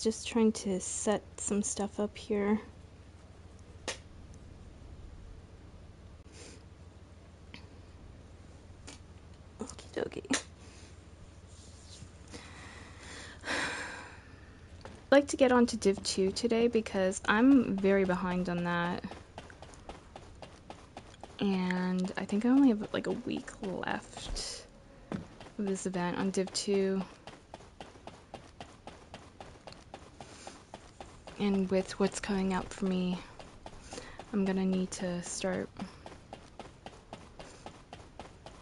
Just trying to set some stuff up here. Okie dokie. I'd like to get onto Div 2 today because I'm very behind on that. And I think I only have like a week left of this event on Div 2. And with what's coming up for me, I'm gonna need to start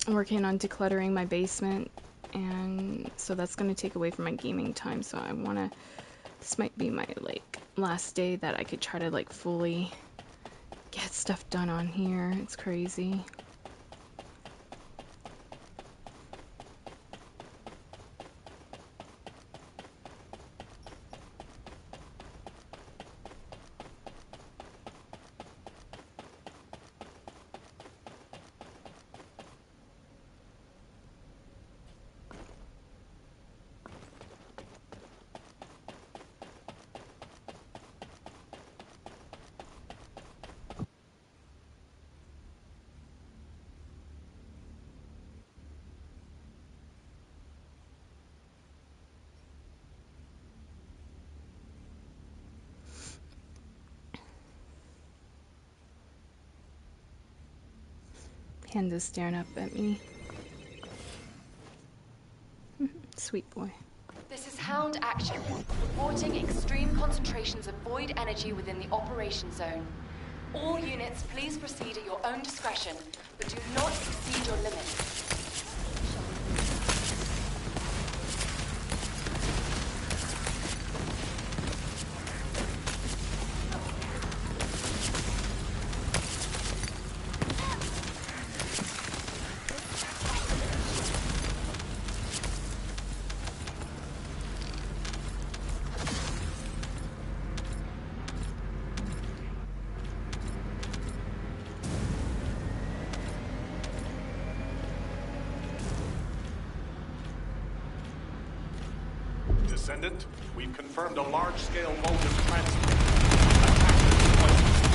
working on decluttering my basement, and so that's gonna take away from my gaming time. So I wanna, this might be my like last day that I could try to like fully get stuff done on here. It's crazy. Panda's staring up at me. Sweet boy. This is Hound Action, reporting extreme concentrations of void energy within the operation zone. All units, please proceed at your own discretion, but do not exceed your limits. Descendant, we've confirmed a large-scale mode of transport. Attack this place.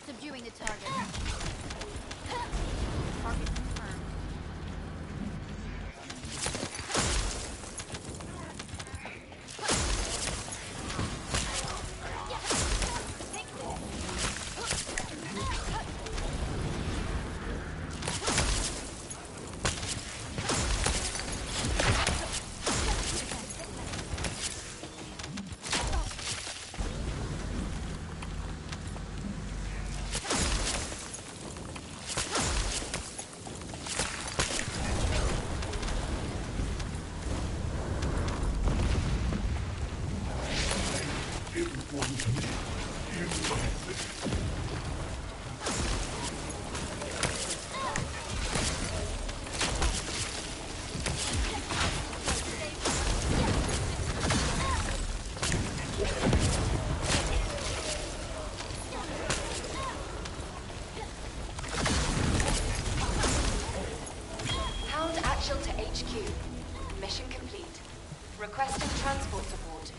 Subduing the target. Target confirmed. Hound Action to HQ. Mission complete. Requesting transport support.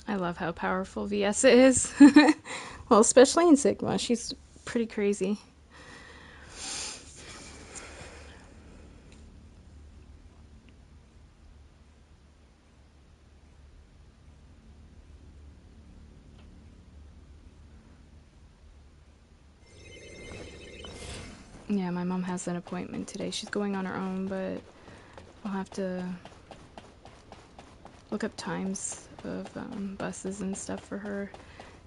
I love how powerful VS is. Well, especially in Sigma. She's pretty crazy. Yeah, my mom has an appointment today. She's going on her own, but I'll have to look up times of buses and stuff for her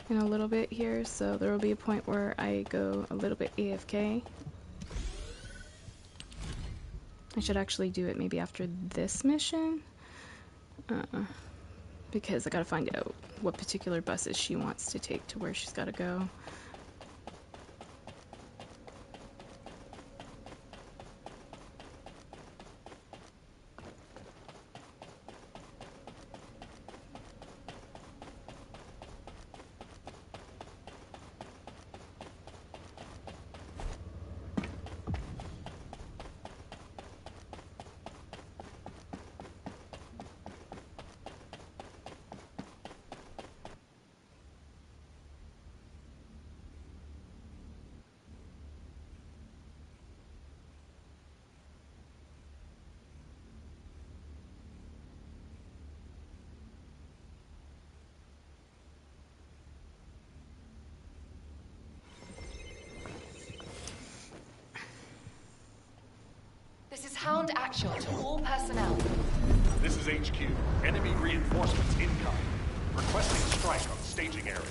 in a little bit here, so there will be a point where I go a little bit AFK. I should actually do it maybe after this mission, because I gotta find out what particular buses she wants to take to where she's gotta go. This is Hound Actual to all personnel. This is HQ. Enemy reinforcements incoming. Requesting strike on staging area.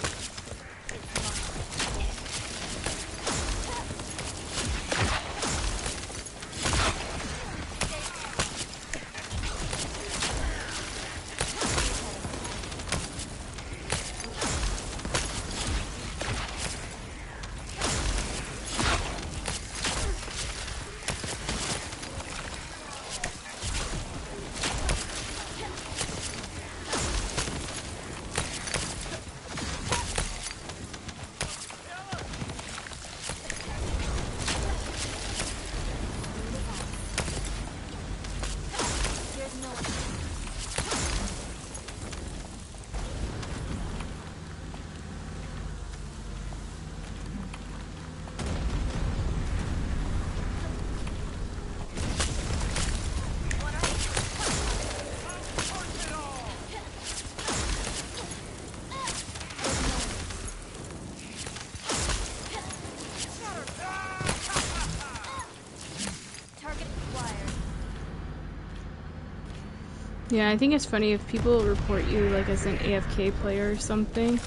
Yeah, I think it's funny if people report you like as an AFK player or something,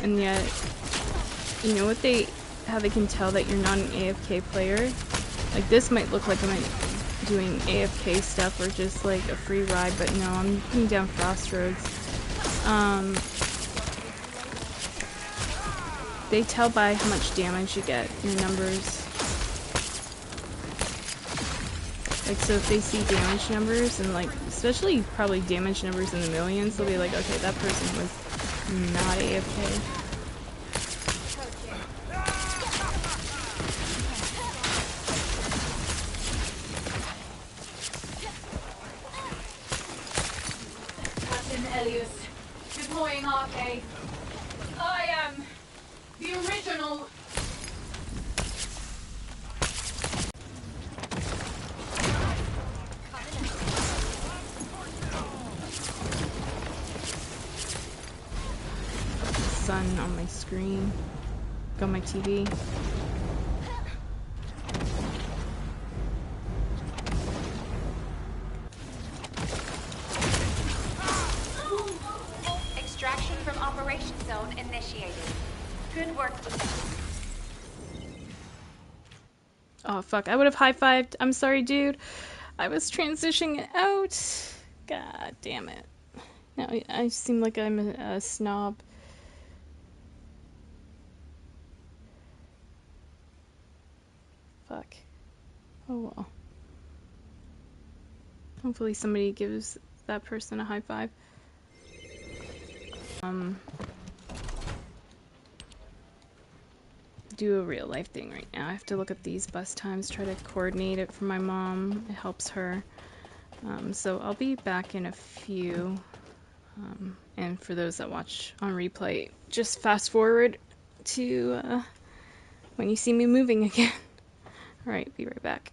and yet, you know what how they can tell that you're not an AFK player? Like, this might look like I'm doing AFK stuff or just like a free ride, but no, I'm putting down crossroads. They tell by how much damage you get, your numbers. Like, so if they see damage numbers, and like, especially probably damage numbers in the millions, they'll be like, okay, that person was not AFK. Captain Elias, deploying RK. I am the original. Sun on my screen, on my TV. Extraction from Operation Zone initiated. Good work. Oh fuck, I would have high-fived. I'm sorry, dude. I was transitioning it out. God damn it. Now I seem like I'm a snob. Fuck. Oh well. Hopefully somebody gives that person a high five. Do a real life thing right now. I have to look up these bus times, try to coordinate it for my mom. It helps her. So I'll be back in a few. And for those that watch on replay, just fast forward to when you see me moving again. Alright, be right back.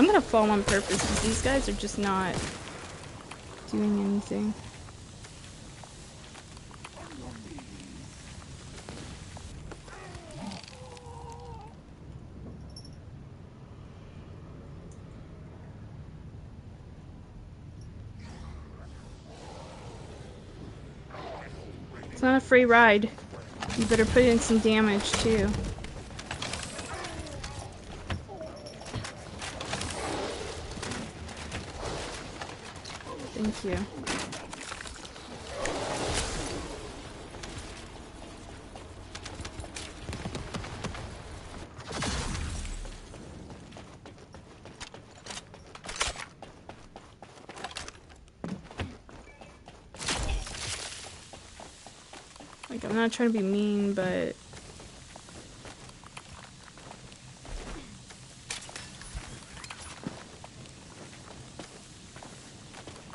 I'm gonna fall on purpose because these guys are just not doing anything. It's not a free ride. You better put in some damage too. Thank you. Like, I'm not trying to be mean, but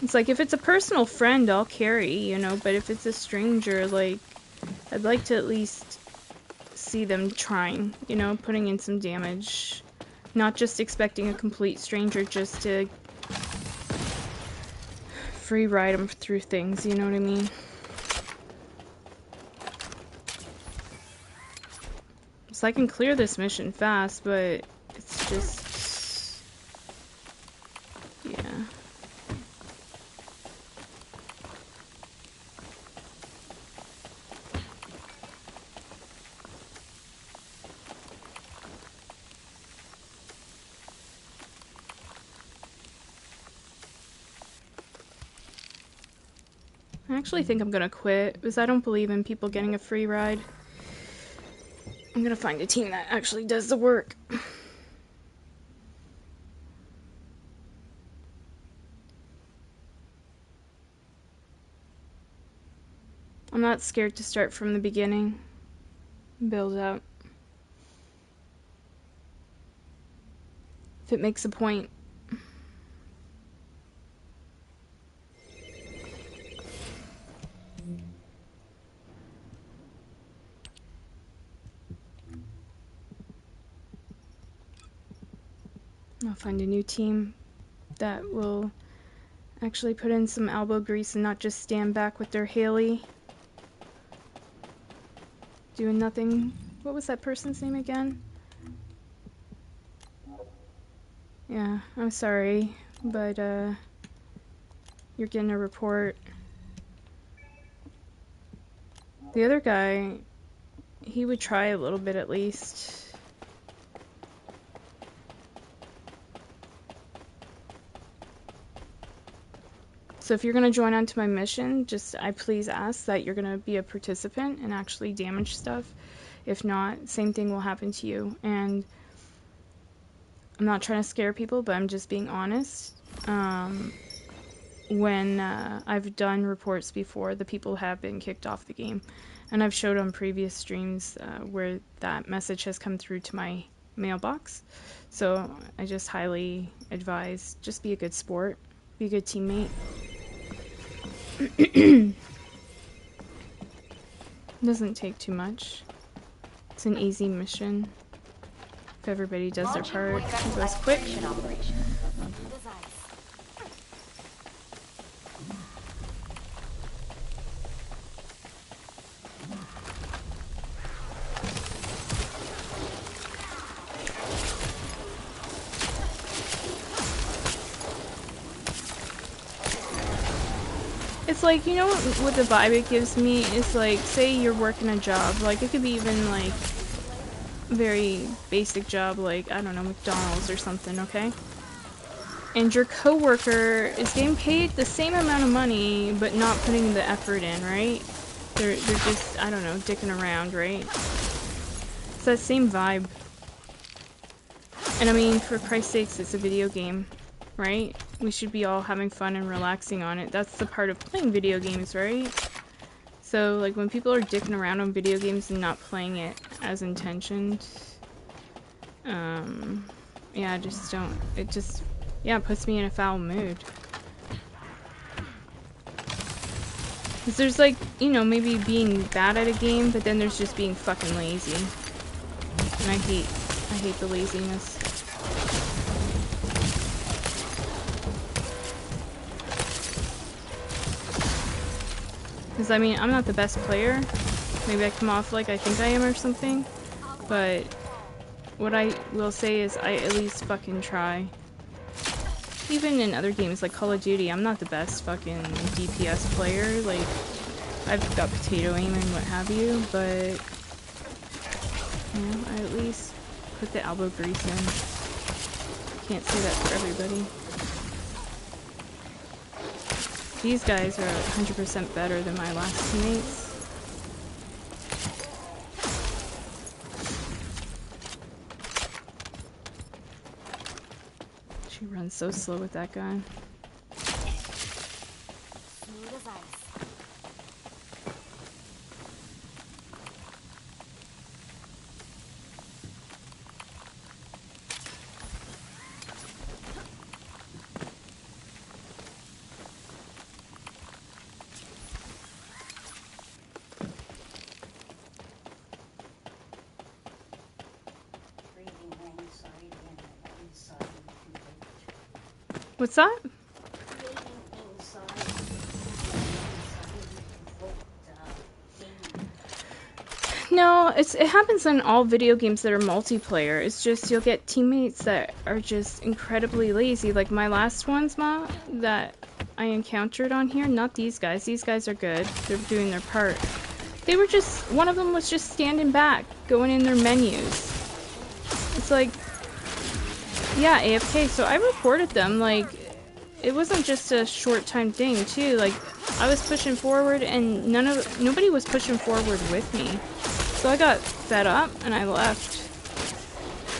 It's like, if it's a personal friend, I'll carry, you know, but if it's a stranger, like, I'd like to at least see them trying, you know, putting in some damage. Not just expecting a complete stranger just to free ride them through things, you know what I mean? So I can clear this mission fast, but it's just... yeah. I actually think I'm gonna quit, because I don't believe in people getting a free ride. I'm gonna find a team that actually does the work. I'm not scared to start from the beginning. Build up. If it makes a point. I'll find a new team that will actually put in some elbow grease and not just stand back with their Haley doing nothing. What was that person's name again? Yeah, I'm sorry, but you're getting a report. The other guy, he would try a little bit at least. So if you're going to join onto my mission, I please ask that you're going to be a participant and actually damage stuff. If not, same thing will happen to you. And I'm not trying to scare people, but I'm just being honest. When I've done reports before, the people have been kicked off the game. And I've showed on previous streams where that message has come through to my mailbox. So I just highly advise, just be a good sport, be a good teammate. Doesn't take too much. It's an easy mission. If everybody does their part, it goes quick. It's like, you know what the vibe it gives me is like, say you're working a job, like it could be even like very basic job, like, I don't know, McDonald's or something, okay? And your coworker is getting paid the same amount of money, but not putting the effort in, right? They're just, I don't know, dicking around, right? It's that same vibe. And I mean, for Christ's sakes, it's a video game, right? We should be all having fun and relaxing on it. That's the part of playing video games, right? So, like, when people are dicking around on video games and not playing it as intentioned, yeah, I just don't, it just, yeah, it puts me in a foul mood. Because there's, like, you know, maybe being bad at a game, but then there's just being fucking lazy. And I hate the laziness. Because, I mean, I'm not the best player. Maybe I come off like I think I am or something. But what I will say is I at least fucking try. Even in other games like Call of Duty, I'm not the best fucking DPS player. Like, I've got potato aim and what have you, but you know, I at least put the elbow grease in. Can't say that for everybody. These guys are 100% better than my last teammates. She runs so slow with that guy. Smooth as ice. What's that? No, it happens in all video games that are multiplayer. It's just you'll get teammates that are just incredibly lazy. Like my last ones, Ma, that I encountered on here. Not these guys. These guys are good. They're doing their part. They were just, one of them was just standing back, going in their menus. It's like, yeah, AFK. So I reported them. Like, it wasn't just a short time thing too. Like, I was pushing forward and nobody was pushing forward with me. So I got fed up and I left.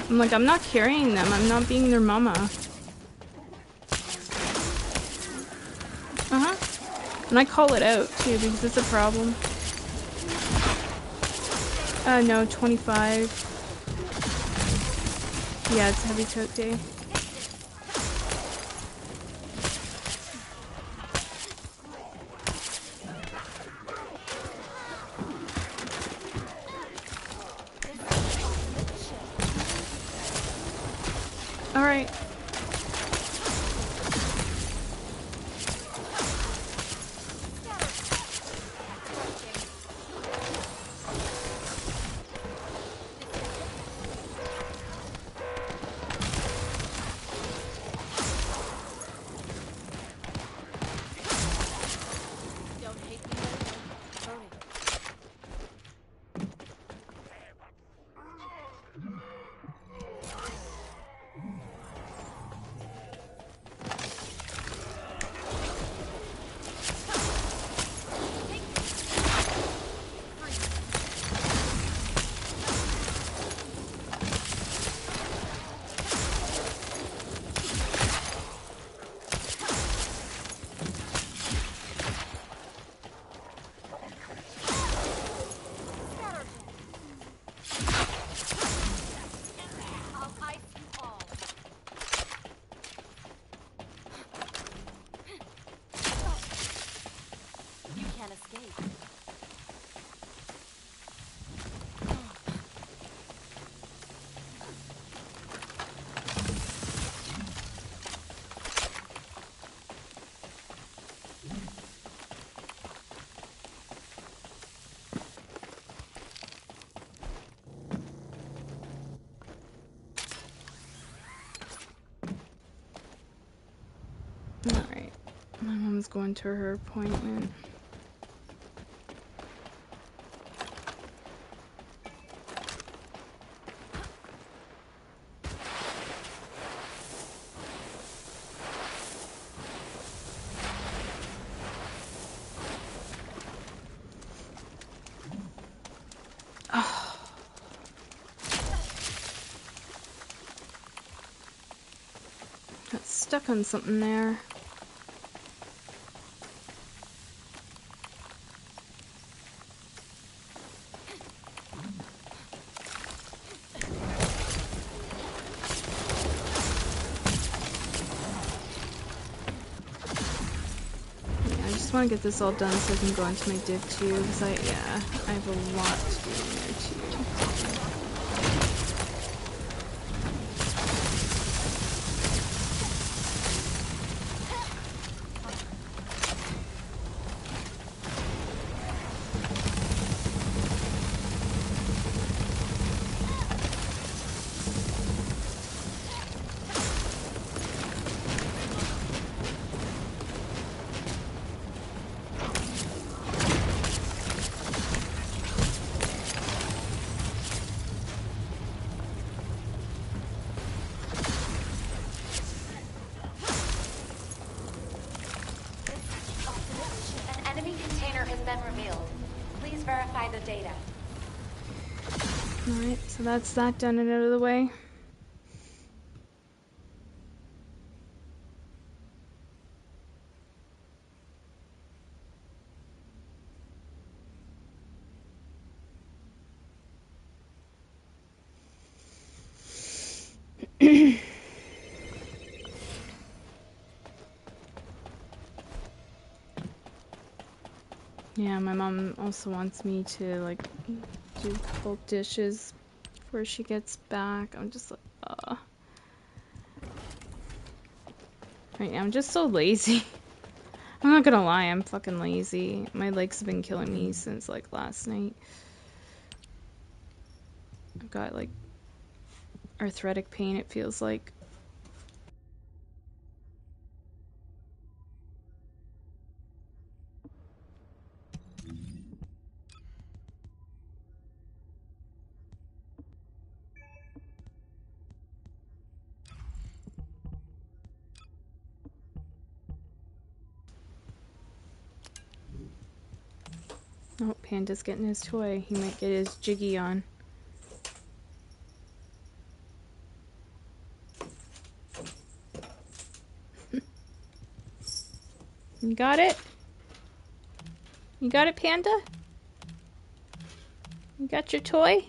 I'm like, I'm not carrying them. I'm not being their mama. Uh-huh. And I call it out too because it's a problem. No, 25. Yeah, it's heavy coat day. Alright. Alright. My mom's going to her appointment. Oh. Got stuck on something there. I want to get this all done so I can go into my div too, because I have a lot to do in there too. Alright, so that's that done and out of the way. Yeah, my mom also wants me to like do a couple dishes before she gets back. I'm just like, Right now, I'm just so lazy. I'm not gonna lie, I'm fucking lazy. My legs have been killing me since like last night. I've got like arthritic pain, it feels like. Oh, Panda's getting his toy. He might get his jiggy on. You got it? You got it, Panda? You got your toy?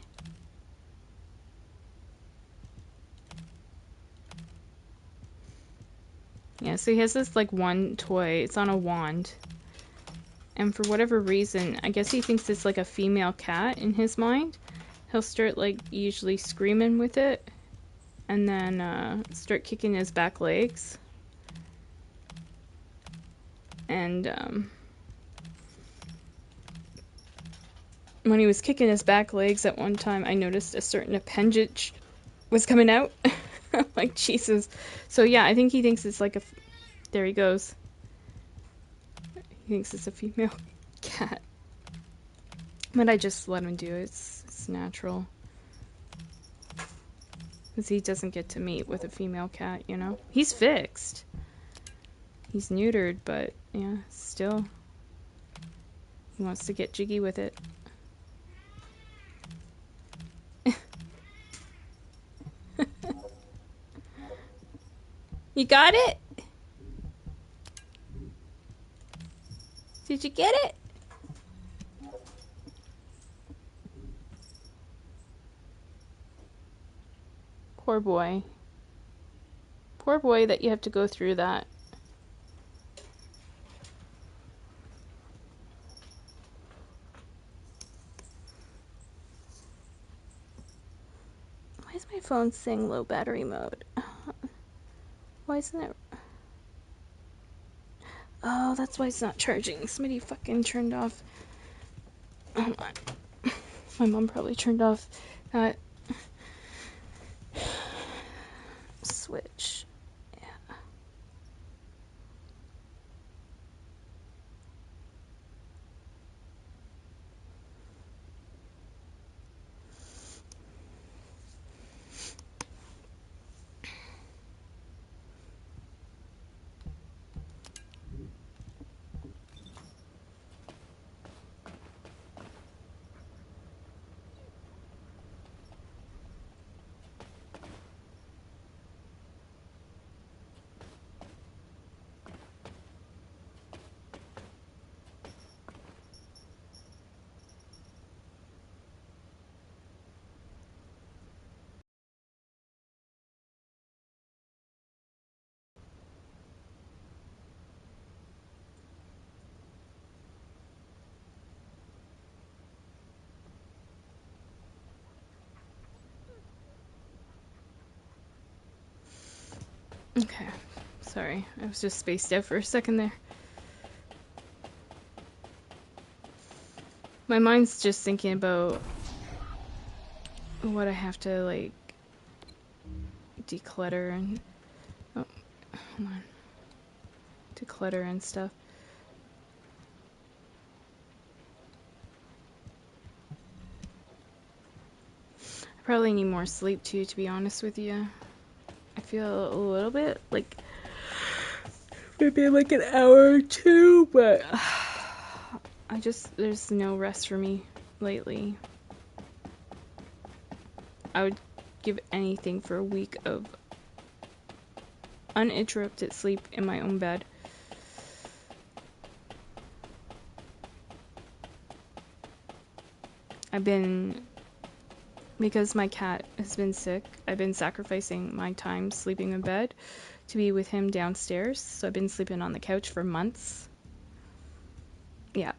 Yeah, so he has this like one toy. It's on a wand. And for whatever reason, I guess he thinks it's like a female cat in his mind. He'll start like usually screaming with it and then start kicking his back legs. And when he was kicking his back legs at one time, I noticed a certain appendage was coming out. Like, Jesus. So yeah, I think he thinks it's like a... There he goes. He thinks it's a female cat. But I just let him do it. It's natural. Because he doesn't get to meet with a female cat, you know? He's fixed. He's neutered, but yeah, still. He wants to get jiggy with it. You got it? Did you get it? Poor boy. Poor boy that you have to go through that. Why is my phone saying low battery mode? Why isn't it... Oh, that's why it's not charging. Somebody fucking turned off... Hold on. My mom probably turned off that switch. Yeah. Okay. Sorry, I was just spaced out for a second there. My mind's just thinking about what I have to, like, declutter and... Oh, hold on. Declutter and stuff. I probably need more sleep, too, to be honest with you. I feel a little bit, like... Maybe like an hour or two, but... There's no rest for me lately. I would give anything for a week of uninterrupted sleep in my own bed. Because my cat has been sick, I've been sacrificing my time sleeping in bed to be with him downstairs. So I've been sleeping on the couch for months. Yeah,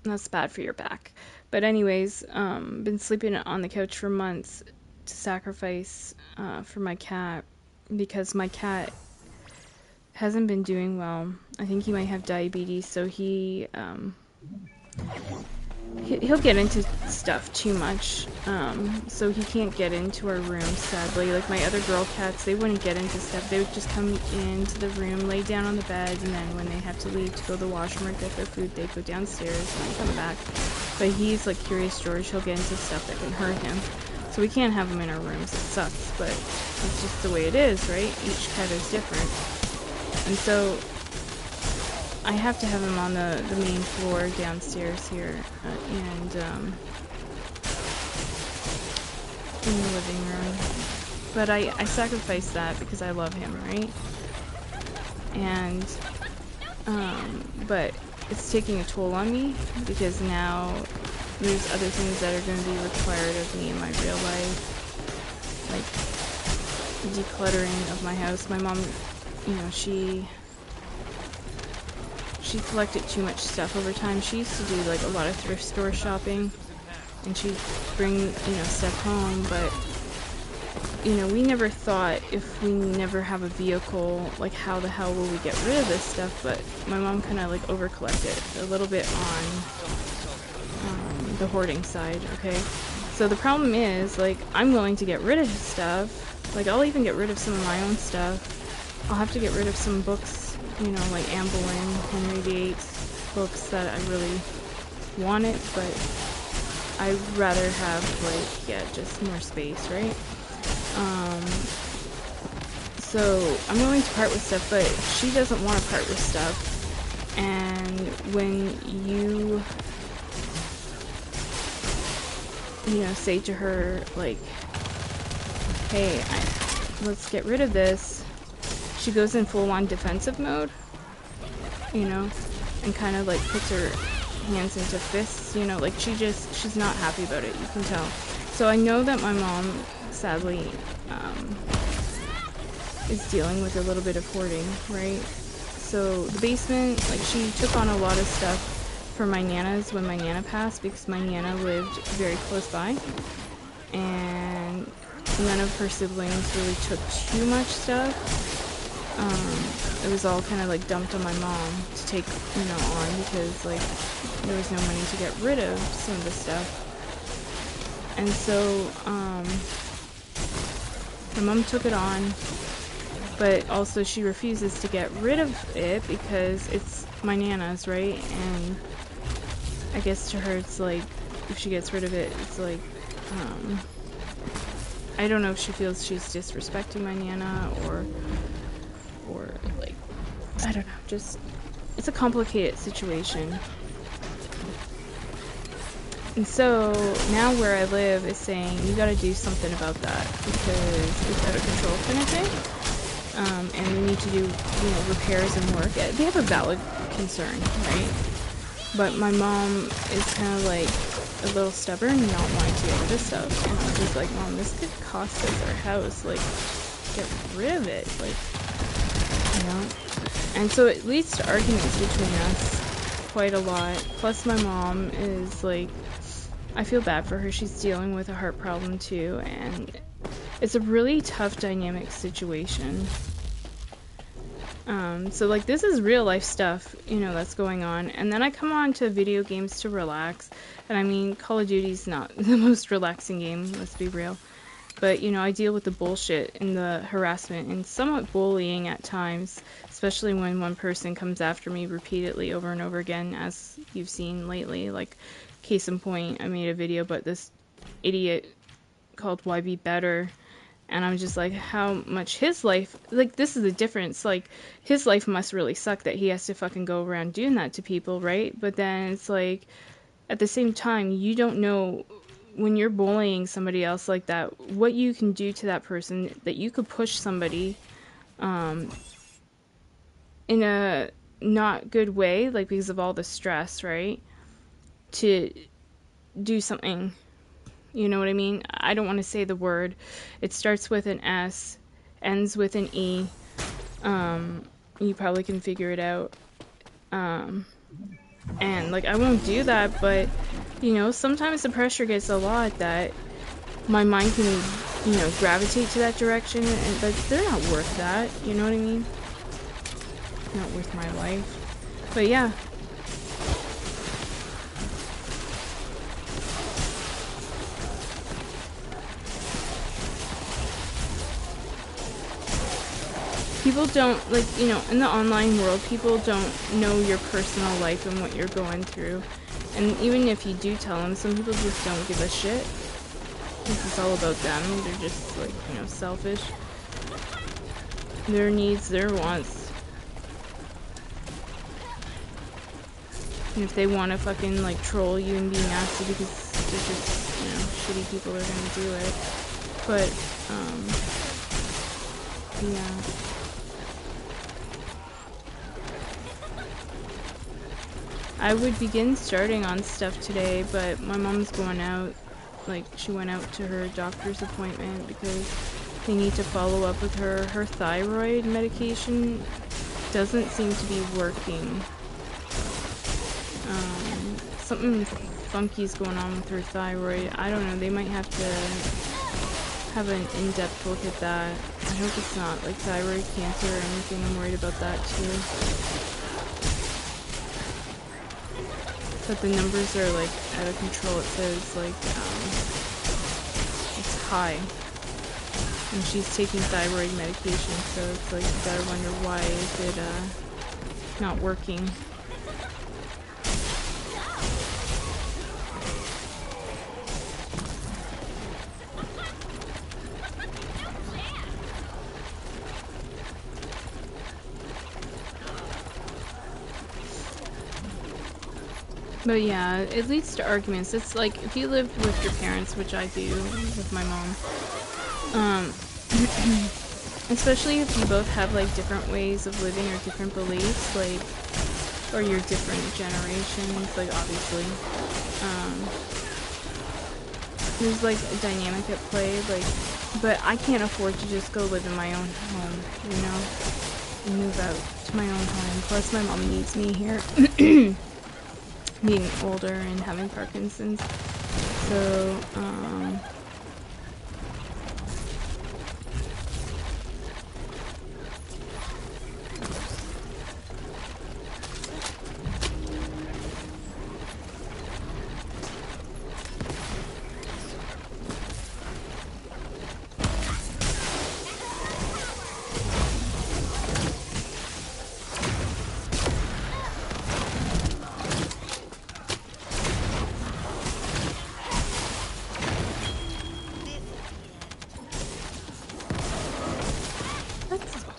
that's bad for your back. But anyways, been sleeping on the couch for months to sacrifice for my cat, because my cat hasn't been doing well. I think he might have diabetes, so he'll get into stuff too much, so he can't get into our room, sadly. Like, my other girl cats, they wouldn't get into stuff. They would just come into the room, lay down on the bed, and then when they have to leave to go to the washroom or get their food, they'd go downstairs and then come back. But he's like Curious George. He'll get into stuff that can hurt him. So we can't have him in our rooms. It sucks, but it's just the way it is, right? Each cat is different. And so I have to have him on the main floor downstairs here, and in the living room. But I sacrificed that because I love him, right? And but it's taking a toll on me because now there's other things that are going to be required of me in my real life, like decluttering of my house. My mom, you know, she collected too much stuff over time. She used to do like a lot of thrift store shopping, and she'd bring, you know, stuff home, but you know, we never thought, if we never have a vehicle, like how the hell will we get rid of this stuff? But my mom kind of like over collected a little bit on the hoarding side, okay? So the problem is, like, I'm willing to get rid of stuff. Like, I'll even get rid of some of my own stuff. I'll have to get rid of some books, you know, like Anne Boleyn, Henry VIII books that I really wanted, but I'd rather have, like, yeah, just more space, right? So I'm willing to part with stuff, but she doesn't want to part with stuff. And when you know, say to her, like, hey, let's get rid of this, she goes in full-on defensive mode, you know, and kind of like puts her hands into fists, you know, like she's not happy about it, you can tell. So I know that my mom, sadly, is dealing with a little bit of hoarding, right? So the basement, like, she took on a lot of stuff for my Nana's when my Nana passed, because my Nana lived very close by, and none of her siblings really took too much stuff. It was all kind of like dumped on my mom to take, you know, on, because like there was no money to get rid of some of the stuff. And so my mom took it on, but also she refuses to get rid of it because it's my Nana's, right? And I guess to her it's like, if she gets rid of it, it's like, I don't know if she feels she's disrespecting my Nana, or like, I don't know, just, it's a complicated situation. And so now where I live is saying, you gotta do something about that because it's out of control kind of thing. And we need to do, you know, repairs and work. They have a valid concern, right? But my mom is kind of like a little stubborn and not wanting to get rid of stuff. And I'm just like, Mom, this could cost us our house. Like, get rid of it. Like, you know? And so it leads to arguments between us quite a lot. Plus my mom is like, I feel bad for her. She's dealing with a heart problem too. And it's a really tough dynamic situation. So like, this is real life stuff, you know, that's going on. And then I come on to video games to relax. And I mean, Call of Duty's not the most relaxing game, let's be real. But, you know, I deal with the bullshit and the harassment and somewhat bullying at times, especially when one person comes after me repeatedly over and over again, as you've seen lately. Like, case in point, I made a video about this idiot called Why Be Better. And I'm just like, how much his life, like, this is the difference, like, his life must really suck that he has to fucking go around doing that to people, right? But then it's like, at the same time, you don't know, when you're bullying somebody else like that, what you can do to that person, that you could push somebody, in a not good way, like, because of all the stress, right? To do something. You know what I mean? I don't want to say the word. It starts with an S, ends with an E. You probably can figure it out. And, like, I won't do that, but, you know, sometimes the pressure gets a lot that my mind can, you know, gravitate to that direction, but they're not worth that. You know what I mean? not worth my life. But yeah. People don't, like, you know, in the online world, people don't know your personal life and what you're going through. And even if you do tell them, some people just don't give a shit. This is all about them. They're just, like, you know, selfish. Their needs, their wants. And if they want to fucking, like, troll you and be nasty because they're just, you know, shitty people are gonna do it. But, yeah. I would begin starting on stuff today, but my mom's going out. Like, she went out to her doctor's appointment because they need to follow up with her. Her thyroid medication doesn't seem to be working. Something funky's going on with her thyroid. I don't know, they might have to have an in-depth look at that. I hope it's not, like, thyroid cancer or anything. I'm worried about that, too. But the numbers are, like, out of control. It says, like, it's high. And she's taking thyroid medication, so it's like, you gotta wonder why is it, not working. But yeah, it leads to arguments. It's like, if you live with your parents, which I do with my mom, especially if you both have, like, different ways of living or different beliefs, like, or you're different generations, like, obviously, there's, like, a dynamic at play, like, but I can't afford to just go live in my own home, you know, and move out to my own home. Plus, my mom needs me here. Being older and having Parkinson's, so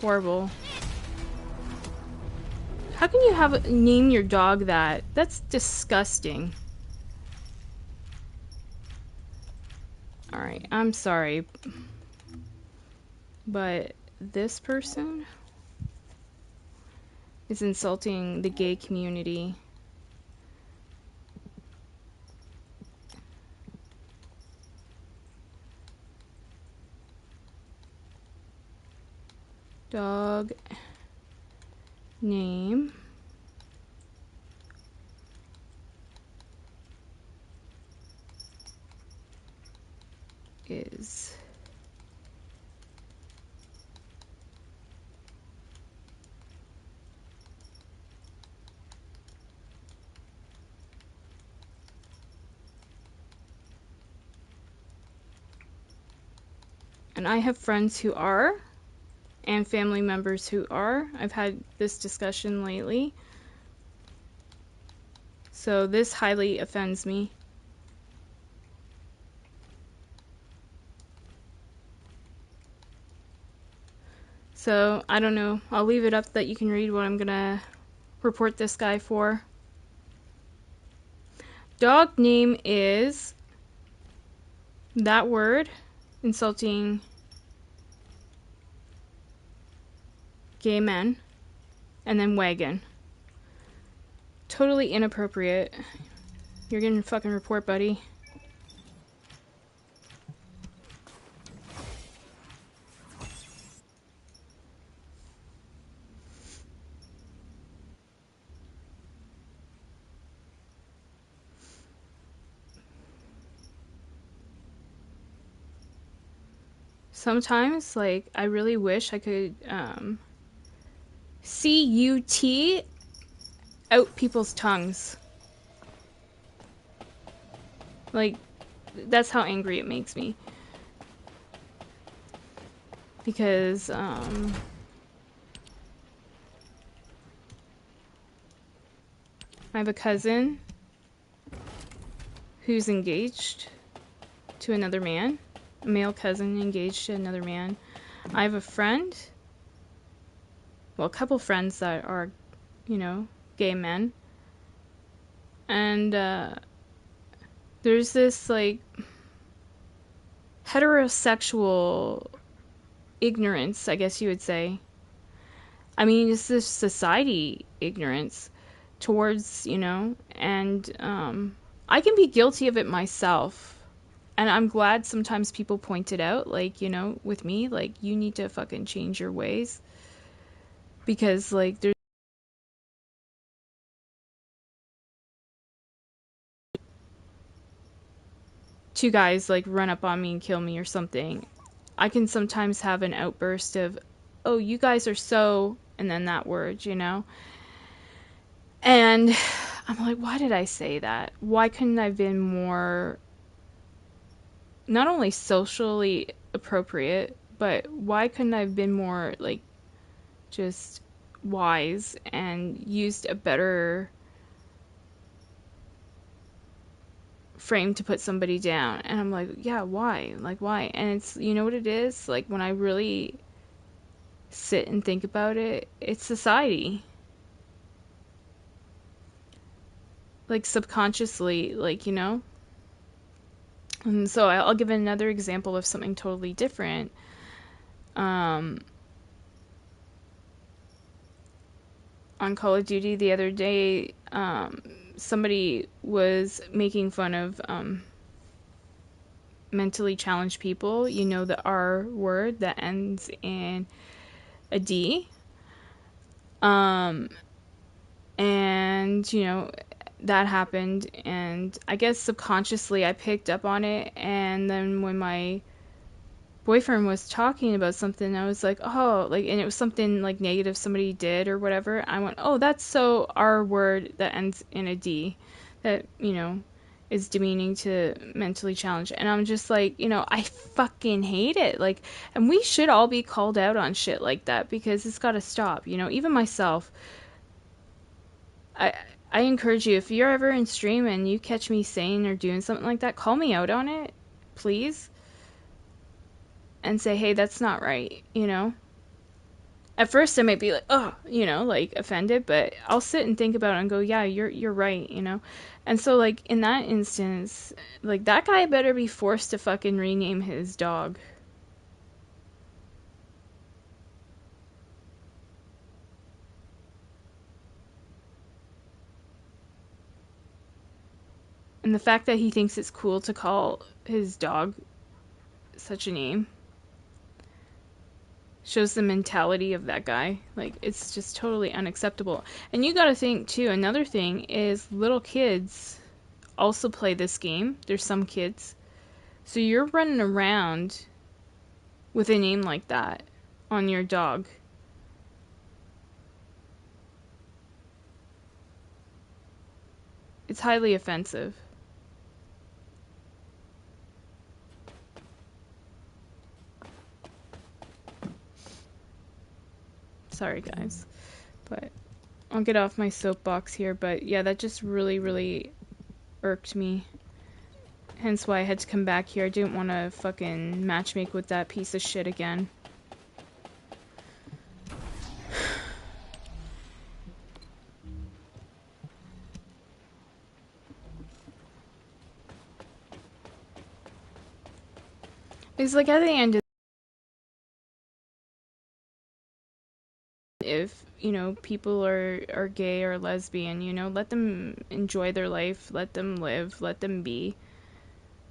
horrible. How can you name your dog that? That's disgusting. Alright, I'm sorry. But this person is insulting the gay community. Dog name is and I have friends who are and family members who are. I've had this discussion lately. So this highly offends me. So, I don't know. I'll leave it up that you can read what I'm gonna report this guy for. Dog name is that word, insulting gay men, and then wagon. Totally inappropriate. You're getting a fucking report, buddy. Sometimes, like, I really wish I could, C-U-T out people's tongues. Like, that's how angry it makes me. Because, I have a cousin who's engaged to another man. A male cousin engaged to another man. I have a friend, well, a couple friends that are, you know, gay men. And, there's this, like, heterosexual ignorance, I guess you would say. I mean, it's this society ignorance towards, you know, and I can be guilty of it myself. And I'm glad sometimes people point it out, like, you know, with me, like, you need to fucking change your ways. Because, like, there's two guys, like, run up on me and kill me or something. I can sometimes have an outburst of, oh, you guys are so, and then that word, you know? And I'm like, why did I say that? Why couldn't I have been more, not only socially appropriate, but why couldn't I have been more, like, just wise and used a better frame to put somebody down? And I'm like, yeah, why? Like, why? And it's, you know what it is? Like, when I really sit and think about it, it's society. Like, subconsciously, like, you know? And so I'll give another example of something totally different. On Call of Duty the other day, somebody was making fun of mentally challenged people. You know, the R word that ends in a D. And, you know, that happened, and I guess subconsciously I picked up on it, and then when my boyfriend was talking about something, I was like, oh, like, and it was something like negative somebody did or whatever, I went, oh, that's so our word that ends in a D, that, you know, is demeaning to mentally challenged. And I'm just like, you know, I fucking hate it. Like, and we should all be called out on shit like that, because it's gotta stop, you know, even myself. I I encourage you, if you're ever in stream and you catch me saying or doing something like that, call me out on it, please. And say, hey, that's not right, you know? At first I might be like, oh, you know, like offended, but I'll sit and think about it and go, yeah, you're right, you know? And so, like, in that instance, like, that guy better be forced to fucking rename his dog. And the fact that he thinks it's cool to call his dog such a name shows the mentality of that guy. Like, it's just totally unacceptable. And you gotta think, too, another thing is little kids also play this game. There's some kids. So you're running around with a name like that on your dog. It's highly offensive. Sorry, guys. But I'll get off my soapbox here. But yeah, that just really, really irked me. Hence why I had to come back here. I didn't want to fucking matchmake with that piece of shit again. It's like, at the end of, if, you know, people are gay or lesbian, you know, let them enjoy their life, let them live, let them be.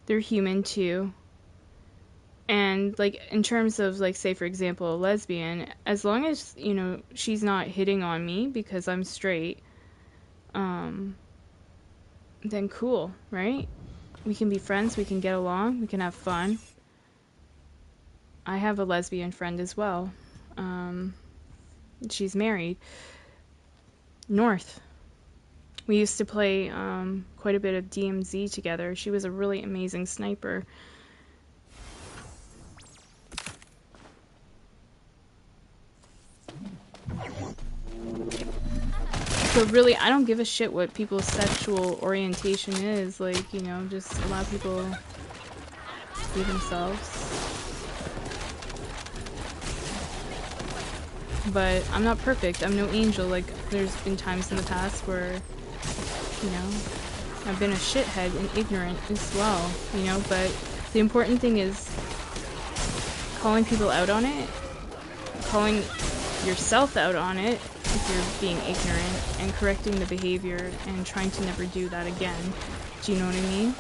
They're human too. And, like, in terms of, like, say for example, a lesbian, as long as, you know, she's not hitting on me because I'm straight, then cool, right? We can be friends, we can get along, we can have fun. I have a lesbian friend as well. She's married. North. We used to play quite a bit of DMZ together. She was a really amazing sniper. So really, I don't give a shit what people's sexual orientation is. Like, you know, just allow people to be themselves. But I'm not perfect. I'm no angel. Like, there's been times in the past where, you know, I've been a shithead and ignorant as well, you know, but the important thing is calling people out on it, calling yourself out on it if you're being ignorant, and correcting the behavior and trying to never do that again. Do you know what I mean?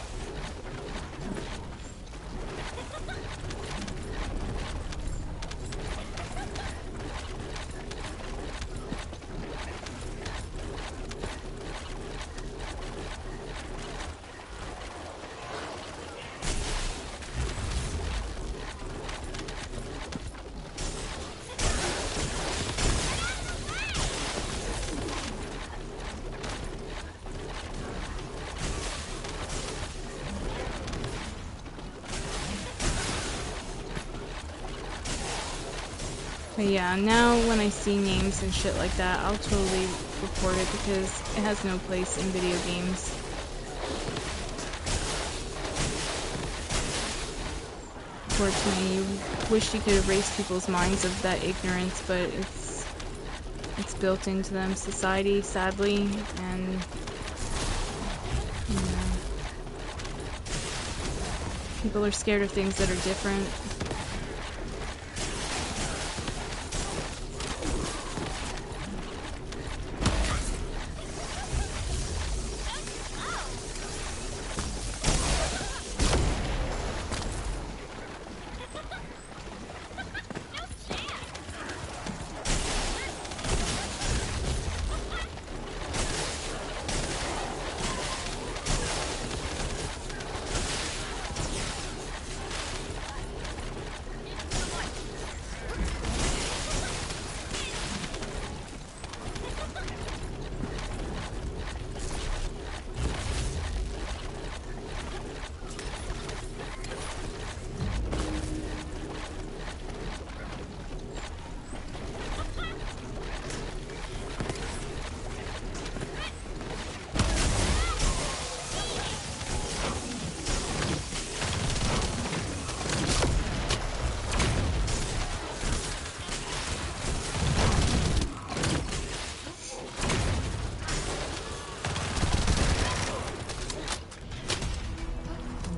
But yeah, now when I see names and shit like that, I'll totally report it because it has no place in video games. Unfortunately, you wish you could erase people's minds of that ignorance, but it's built into them, society, sadly, and you know, people are scared of things that are different.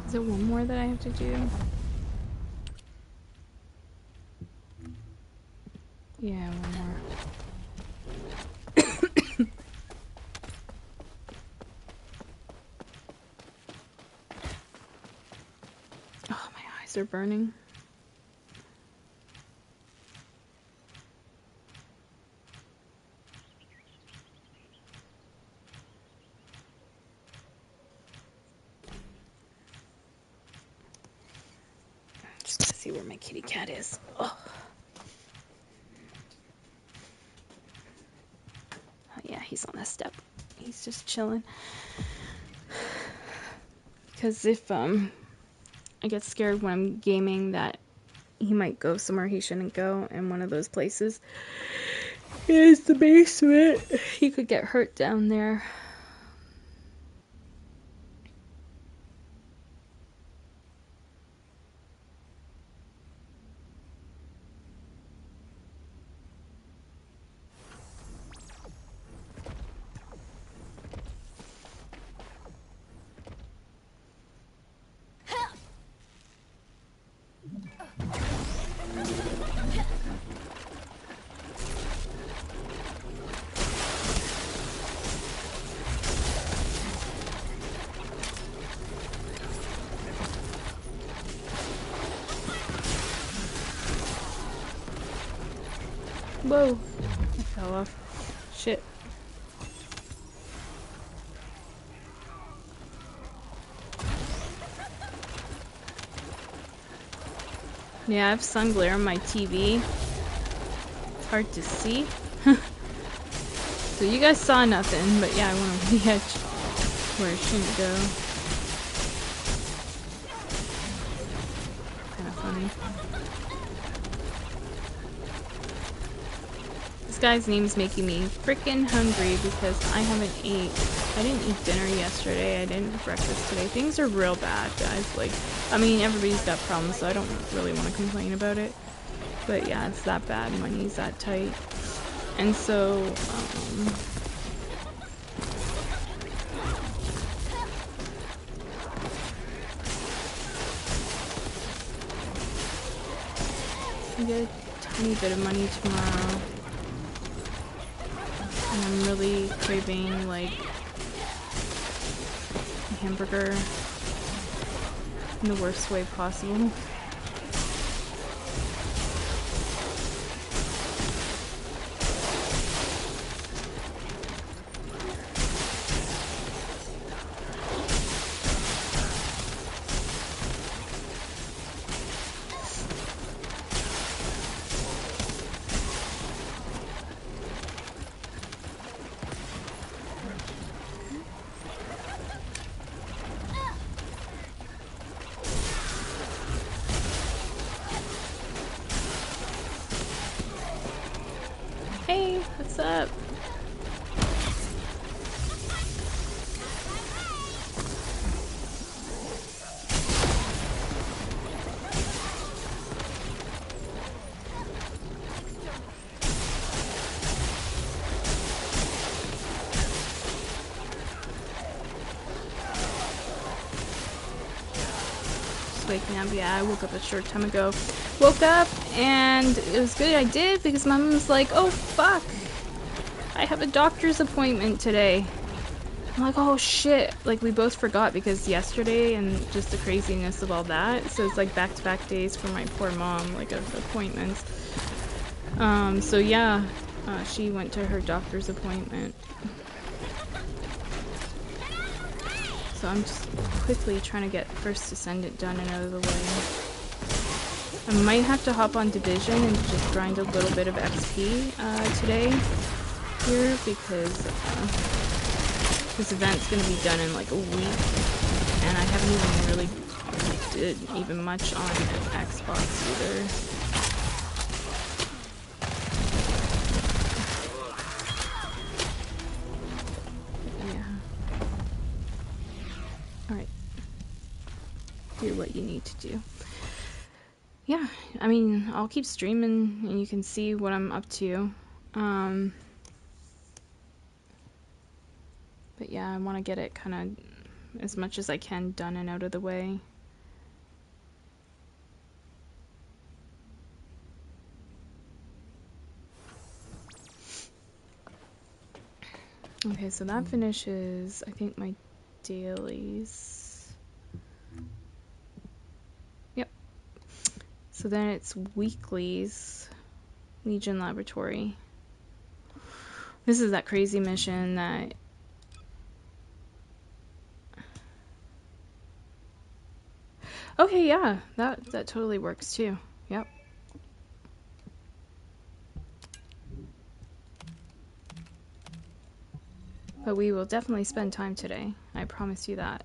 Is there one more that I have to do? Yeah, one more. Oh, my eyes are burning. Just gotta see where my kitty cat is. Oh. Oh yeah, he's on that step. He's just chilling. Because if I get scared when I'm gaming that he might go somewhere he shouldn't go, and one of those places is the basement. He could get hurt down there. Whoa, I fell off. Shit. Yeah, I have sun glare on my TV. It's hard to see. So you guys saw nothing, but yeah, I went over the edge where it shouldn't go. Kind of funny. This guy's name's making me freaking hungry because I haven't ate. I didn't eat dinner yesterday. I didn't eat breakfast today. Things are real bad, guys. Like, I mean, everybody's got problems, so I don't really want to complain about it. But yeah, it's that bad. Money's that tight. And so, I get a tiny bit of money tomorrow. And I'm really craving, like, a hamburger in the worst way possible. Hey, what's up? Just waking up. Yeah, I woke up a short time ago. Woke up and it was good I did because my mom was like, oh fuck, I have a doctor's appointment today. I'm like, oh shit. Like, we both forgot because yesterday and just the craziness of all that. So it's like back-to-back days for my poor mom, like, of appointments. So yeah, she went to her doctor's appointment. So I'm just quickly trying to get first Descendant done and out of the way. I might have to hop on Division and just grind a little bit of XP today here because this event's going to be done in like a week and I haven't even really did even much on Xbox either. Yeah. Alright. Do what you need to do. Yeah, I mean, I'll keep streaming and you can see what I'm up to. But yeah, I want to get it kind of as much as I can done and out of the way. Okay, so that finishes, I think, my dailies. Yep. So then it's weeklies. Legion Laboratory. This is that crazy mission that... Okay, yeah, that totally works too. Yep. But we will definitely spend time today. I promise you that.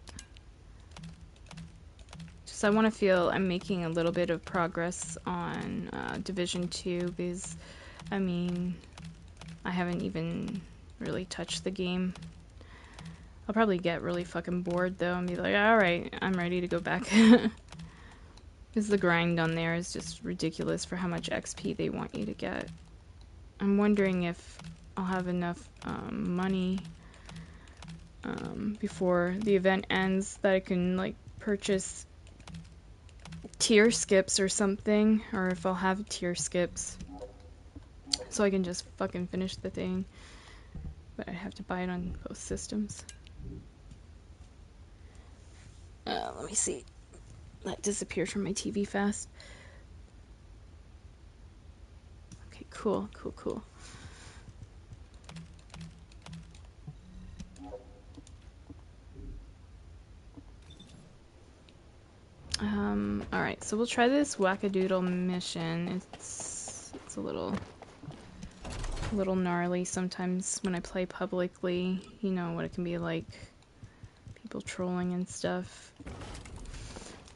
Just I want to feel I'm making a little bit of progress on Division 2 because, I mean, I haven't even really touched the game. I'll probably get really fucking bored though and be like, alright, I'm ready to go back. Because the grind on there is just ridiculous for how much XP they want you to get. I'm wondering if I'll have enough money before the event ends that I can like purchase tier skips or something, or if I'll have tier skips so I can just fucking finish the thing. But I have to buy it on both systems. Let me see. That disappeared from my TV fast. Okay, cool, cool, cool. Alright, so we'll try this wackadoodle mission. It's a little a little gnarly sometimes when I play publicly. You know what it can be like, people trolling and stuff.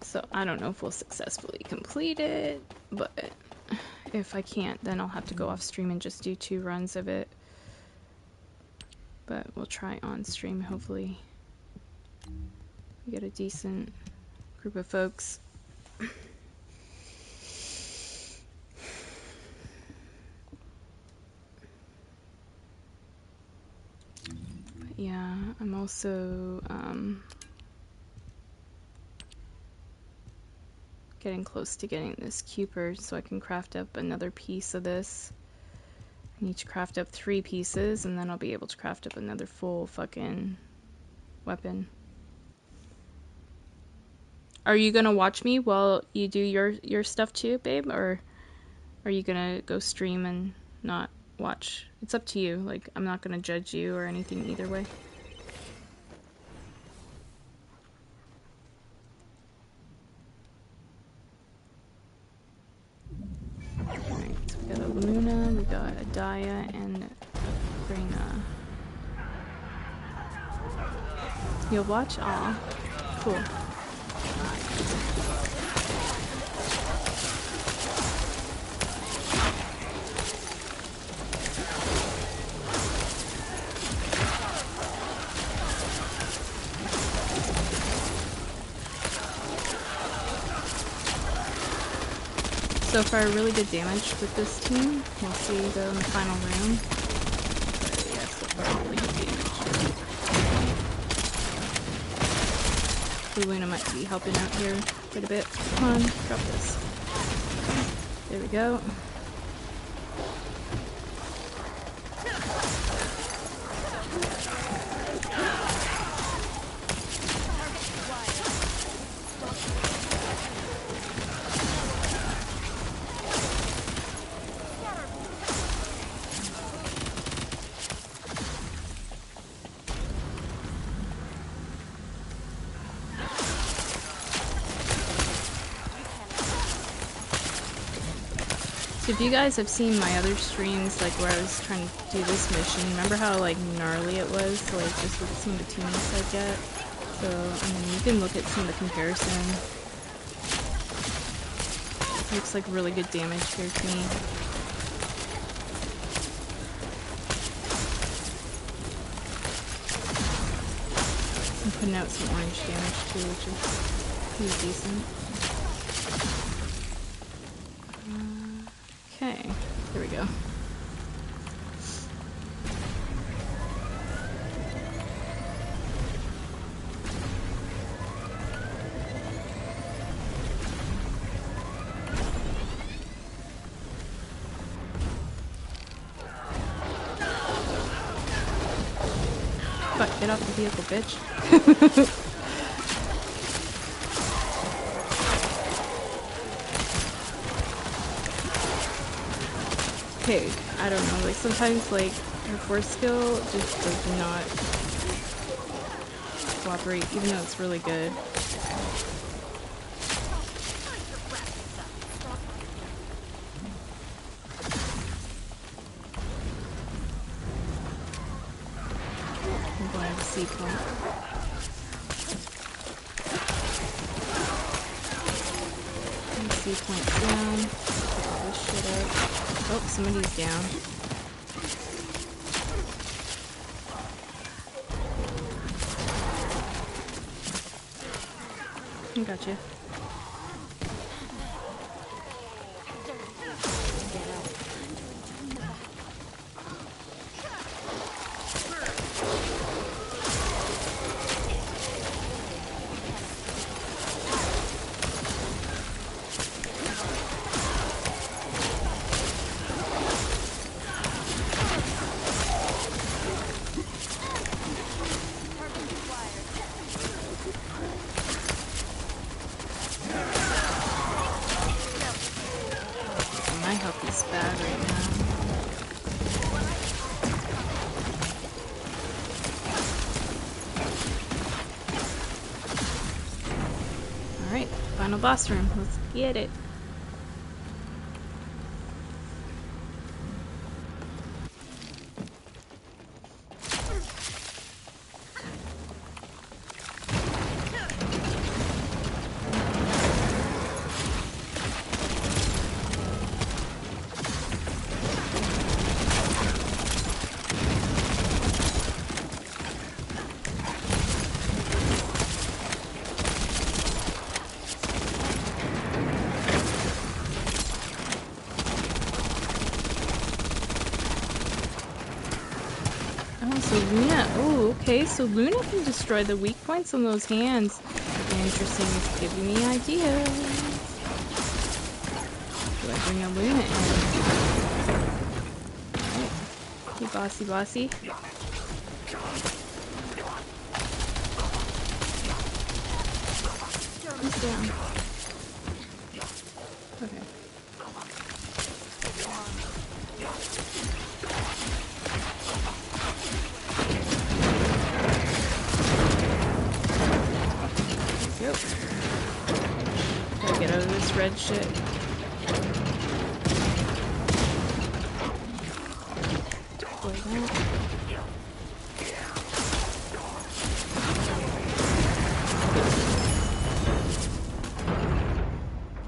So I don't know if we'll successfully complete it, but if I can't, then I'll have to go off stream and just do 2 runs of it. But we'll try on stream. Hopefully we get a decent group of folks. But yeah, I'm also getting close to getting this Cooper so I can craft up another piece of this. I need to craft up 3 pieces and then I'll be able to craft up another full fucking weapon. Are you gonna watch me while you do your stuff too, babe? Or are you gonna go stream and not watch? It's up to you. Like, I'm not gonna judge you or anything either way. Alright, so we got a Luna, we got a Daya, and a Reyna. You'll watch? Aw, cool. So far, really good damage with this team. We'll see though in the final round. But yeah, so far, really good damage. Luna might be helping out here quite a bit. Come on, drop this. There we go. So if you guys have seen my other streams, like where I was trying to do this mission, remember how like gnarly it was? So, like just with some of the teammates I get. So I mean, you can look at some of the comparison. Looks like really good damage here to me. I'm putting out some orange damage too, which is pretty decent. Okay, here we go. Fuck, get off the vehicle, bitch. Okay, I don't know, like sometimes like her force skill just does not cooperate, even though it's really good. I'm going to C point. C point down. Put all this shit up. Oh, somebody's down. I got you. My health is bad right now. Alright, final boss room. Let's get it. Luna. Oh, okay, so Luna can destroy the weak points on those hands. Interesting, it's giving me ideas. Do I bring a Luna in? Alright. Hey, bossy, bossy. He's down. Okay. Yep. Gotta get out of this red shit. Deploy that.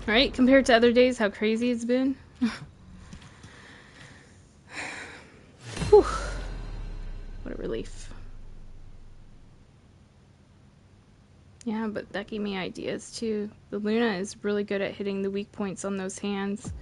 Right? Compared to other days, how crazy it's been. Whew. What a relief. Yeah, but that gave me ideas too. The Luna is really good at hitting the weak points on those hands.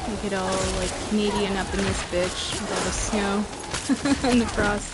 Make it all like Canadian up in this bitch with all the snow and the frost.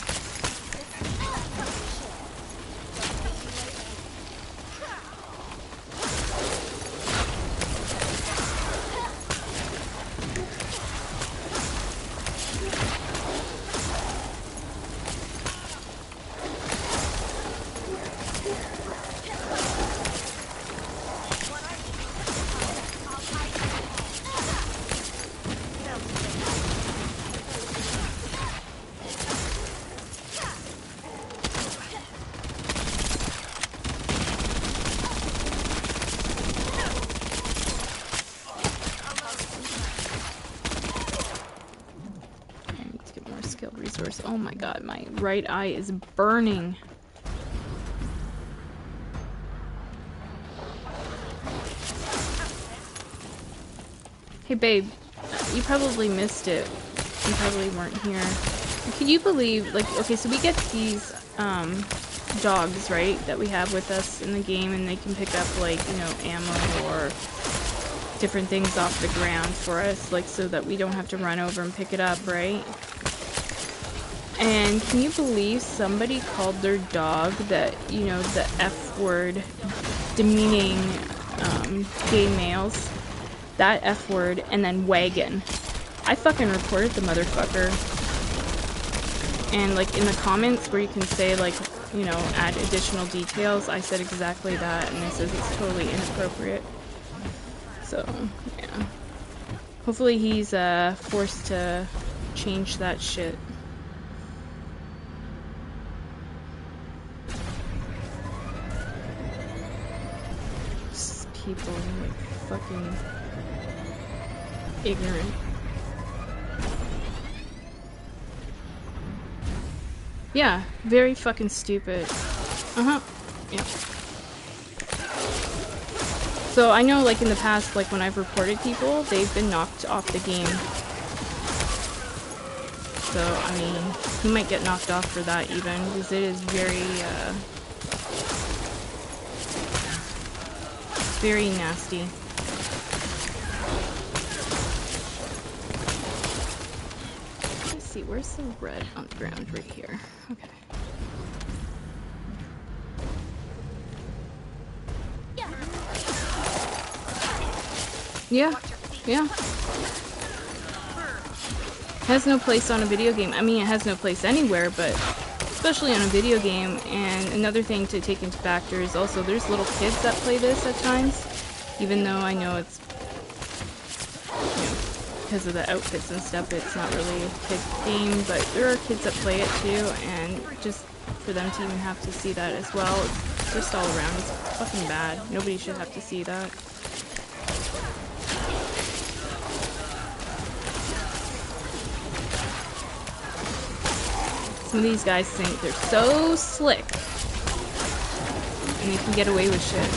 Oh my god, my right eye is burning. Hey babe, you probably missed it. You probably weren't here. Can you believe, like, okay, so we get these dogs, right, that we have with us in the game, and they can pick up, like, you know, ammo or different things off the ground for us, like, so that we don't have to run over and pick it up, right? And can you believe somebody called their dog that, you know, the F word, demeaning gay males, that F word, and then wagon. I fucking reported the motherfucker. And like in the comments where you can say like, you know, add additional details, I said exactly that, and it says it's totally inappropriate. So, yeah. Hopefully he's forced to change that shit. People like fucking ignorant. Yeah, very fucking stupid. Yeah. So I know like in the past, like when I've reported people, they've been knocked off the game. So I mean, he might get knocked off for that even, because it is very nasty. Let's see, where's the red on the ground? Right here. Okay. Yeah. Yeah. Has no place on a video game. I mean, it has no place anywhere, but especially on a video game. And another thing to take into factor is also there's little kids that play this at times, even though I know it's because of the outfits and stuff, it's not really a kid game, but there are kids that play it too, and just for them to even have to see that as well, it's just all around, it's fucking bad. Nobody should have to see that. Some of these guys think they're so slick, and they can get away with shit.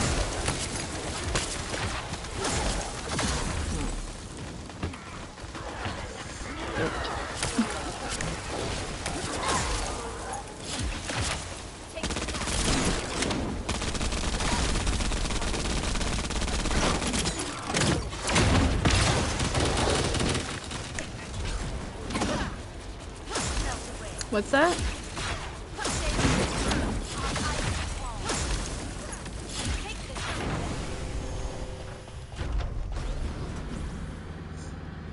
What's that?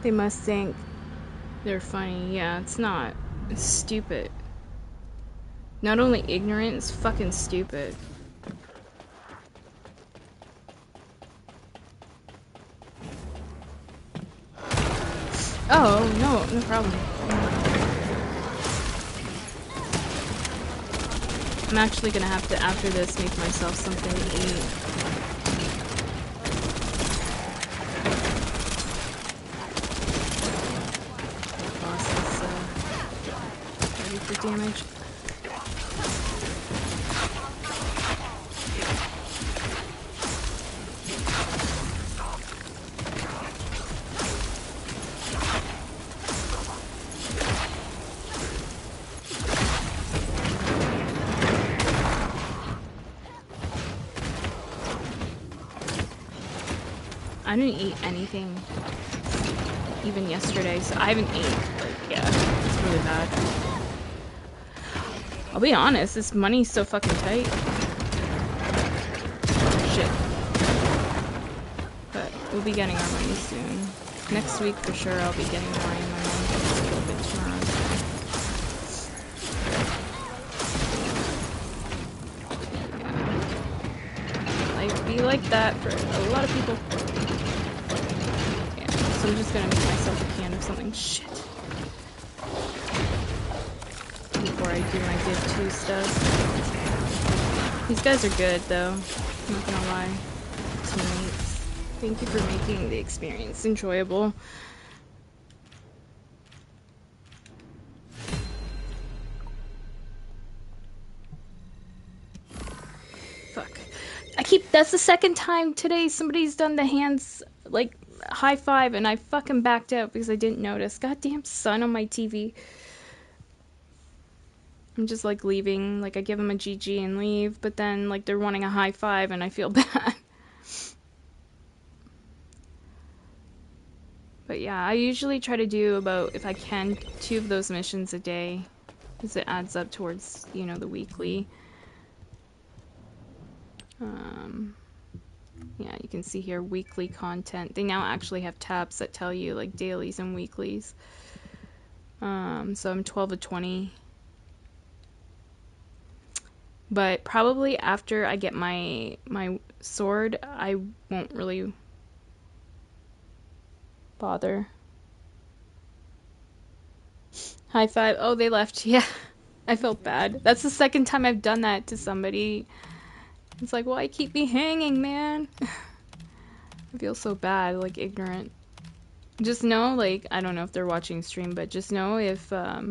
They must think they're funny. Yeah, it's not. It's stupid. Not only ignorant, it's fucking stupid. Oh, no problem. I'm actually gonna have to, after this, make myself something to eat. Boss is ready for damage. I didn't eat anything even yesterday, so I haven't ate. Like, yeah, it's really bad. I'll be honest, this money's so fucking tight. Shit. But we'll be getting our money soon. Next week for sure I'll be getting more in my money. It's a little bit tomorrow. Yeah. Life be like that for a lot of people. So I'm just gonna make myself a can of something. Shit. Before I do my Div 2 stuff. These guys are good though. I'm not gonna lie. Teammates. Thank you for making the experience enjoyable. Fuck. That's the second time today somebody's done the hands, like, high five, and I fucking backed out because I didn't notice. Goddamn sun on my TV. I'm just like leaving, like I give them a GG and leave, but then like they're wanting a high five and I feel bad. But yeah, I usually try to do about, if I can, 2 of those missions a day, because it adds up towards, you know, the weekly. Yeah, you can see here weekly content. They now actually have tabs that tell you like dailies and weeklies. So I'm 12 of 20. But probably after I get my sword, I won't really bother. High five. Oh, they left. Yeah. I felt bad. That's the second time I've done that to somebody. It's like, why keep me hanging, man? I feel so bad, like ignorant. Just know, like, I don't know if they're watching stream, but just know if I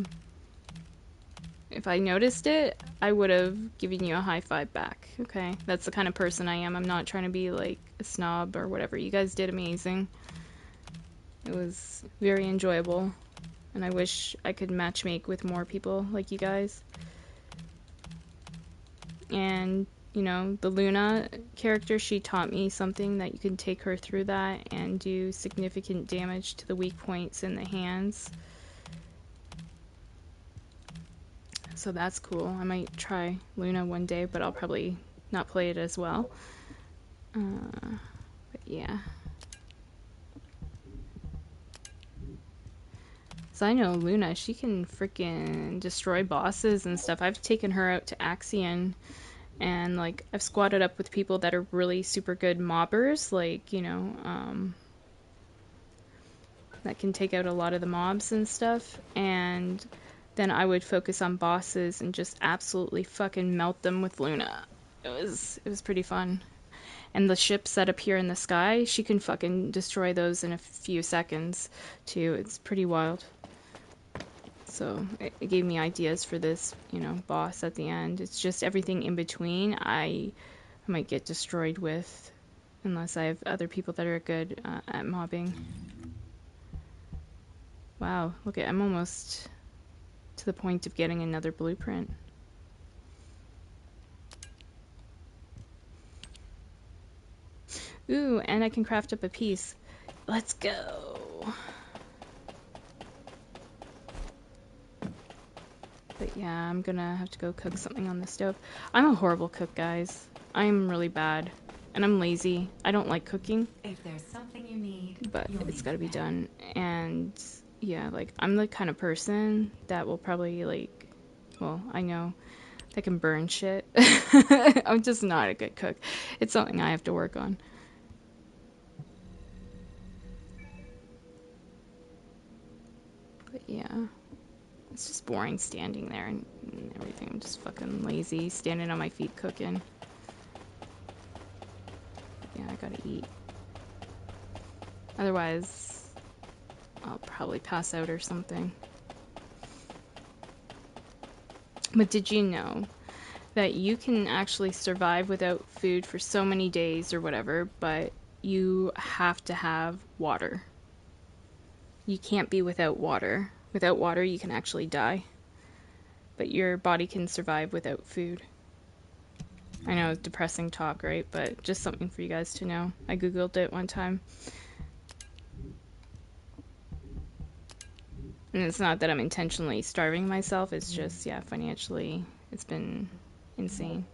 noticed it, I would have given you a high five back. Okay? That's the kind of person I am. I'm not trying to be like a snob or whatever. You guys did amazing. It was very enjoyable. And I wish I could matchmake with more people like you guys. And, you know, the Luna character, she taught me something that you can take her through that and do significant damage to the weak points in the hands. So that's cool. I might try Luna one day, but I'll probably not play it as well. But yeah. So I know Luna, she can freaking destroy bosses and stuff. I've taken her out to Axion, and like I've squatted up with people that are really super good mobbers, like, you know, that can take out a lot of the mobs and stuff, and then I would focus on bosses and just absolutely fucking melt them with Luna. It was pretty fun. And the ships that appear in the sky, she can fucking destroy those in a few seconds too. It's pretty wild. So it gave me ideas for this, boss at the end. It's just everything in between I might get destroyed with, unless I have other people that are good at mobbing. Wow, look at, I'm almost to the point of getting another blueprint. Ooh, and I can craft up a piece. Let's go. But yeah, I'm gonna have to go cook something on the stove. I'm a horrible cook, guys. I'm really bad. And I'm lazy. I don't like cooking. If there's something you need, but it's gotta be done. And yeah, like, I'm the kind of person that will probably, like, well, I know that can burn shit. I'm just not a good cook. It's something I have to work on. But yeah, it's just boring standing there and everything. I'm just fucking lazy, standing on my feet cooking. Yeah, I gotta eat. Otherwise, I'll probably pass out or something. But did you know that you can actually survive without food for so many days or whatever, but you have to have water? You can't be without water. Without water, you can actually die. But your body can survive without food. I know it's depressing talk, right? But just something for you guys to know. I googled it one time. And it's not that I'm intentionally starving myself, it's just, yeah, financially, it's been insane.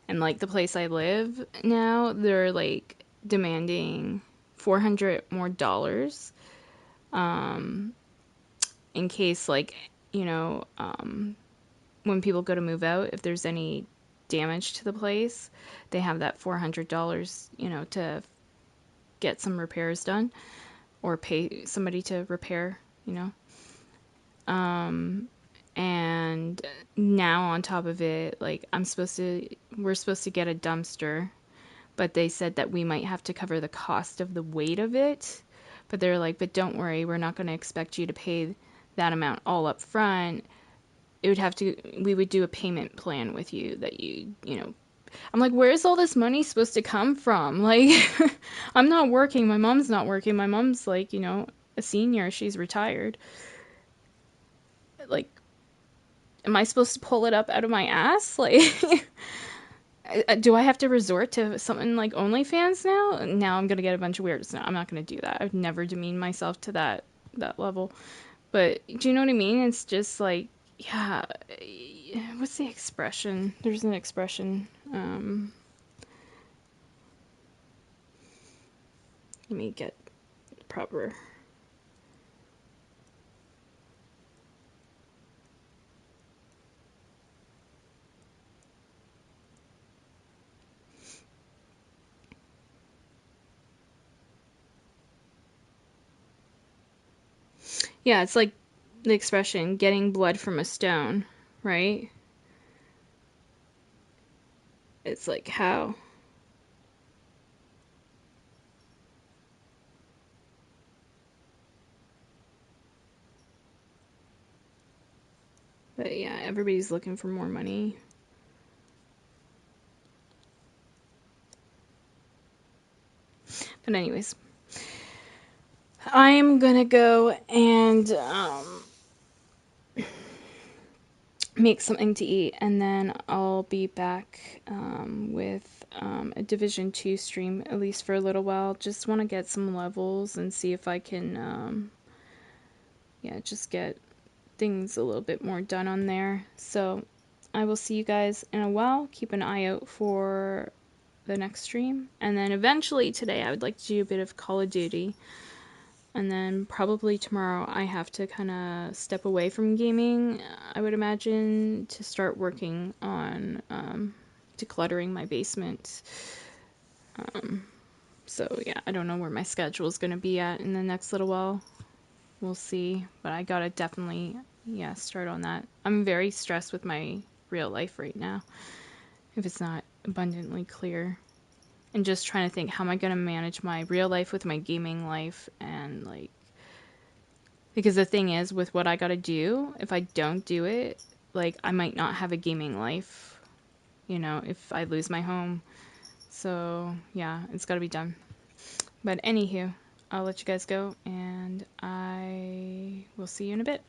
And like the place I live now, they're like demanding $400 more, in case, like, when people go to move out, if there's any damage to the place, they have that $400, to get some repairs done or pay somebody to repair, and now on top of it, like, we're supposed to get a dumpster, but they said that we might have to cover the cost of the weight of it. But they're like, but don't worry, we're not going to expect you to pay that amount all up front. We would do a payment plan with you that I'm like, where's all this money supposed to come from? Like, I'm not working. My mom's not working. My mom's like, a senior. She's retired. Like, am I supposed to pull it up out of my ass? Like, do I have to resort to something like OnlyFans now? Now I'm going to get a bunch of weirds. No, I'm not going to do that. I've never demeaned myself to that level. But do you know what I mean? It's just like, yeah, what's the expression? There's an expression. Let me get proper. Yeah, it's like the expression, getting blood from a stone, right? It's like, how? But yeah, everybody's looking for more money. But anyways, I'm gonna go and make something to eat, and then I'll be back with a Division 2 stream, at least for a little while. Just want to get some levels and see if I can, just get things a little bit more done on there. So I will see you guys in a while. Keep an eye out for the next stream. And then eventually today I would like to do a bit of Call of Duty. And then probably tomorrow I have to kind of step away from gaming, I would imagine, to start working on decluttering my basement. So yeah, I don't know where my schedule is gonna be at in the next little while. We'll see, but I gotta definitely, yeah, start on that. I'm very stressed with my real life right now, if it's not abundantly clear. And just trying to think, how am I gonna manage my real life with my gaming life, and like, because the thing is, with what I gotta do, if I don't do it, like, I might not have a gaming life, you know, if I lose my home. So, yeah, it's gotta be done. But anywho, I'll let you guys go, and I will see you in a bit.